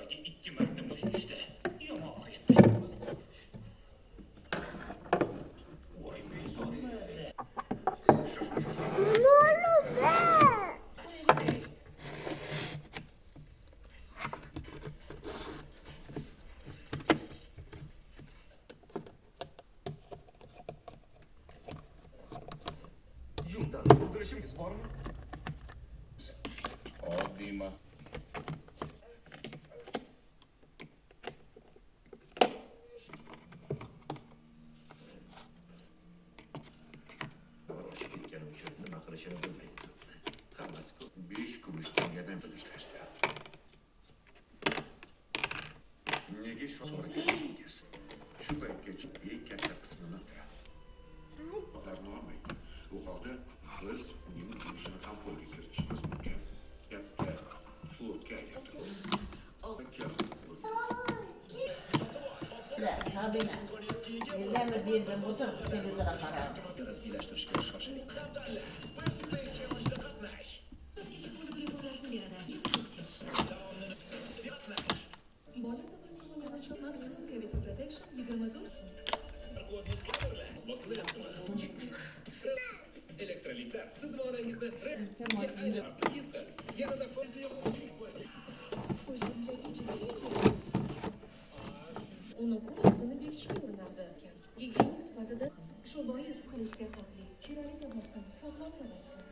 oyiga 2 marta mush tushdi. Yomon yetmaydi. Voy bezori. Yumdan o'ldirishingiz bormi? Oddiy ma. Oshib ketganim uchun nima qilishini bilmay turibdi. Hammasi 5 kumush tengadan qilishdi. Nega shu so'raganingiz? Shu paytgacha eng katta qismini ularni olmaydi. U holda biz uning turishini ham qo'lga kiritishimiz mumkin. Katta flotga aylantiramiz. Tabii. Ellerle bir ben bozar, televizyon karar. Rasmiylashtirishga shoshiling. Bola tabassumi yana çok maksimum cavity protection 24 so'm. Elektroliklar siz vorangizni kista yanada Uni pul o'zini bekitishga urinardi ekan. Gigiyena sifatida shu bois qilishga haqli. Chiroyli tabassum, sog'lom tabassum.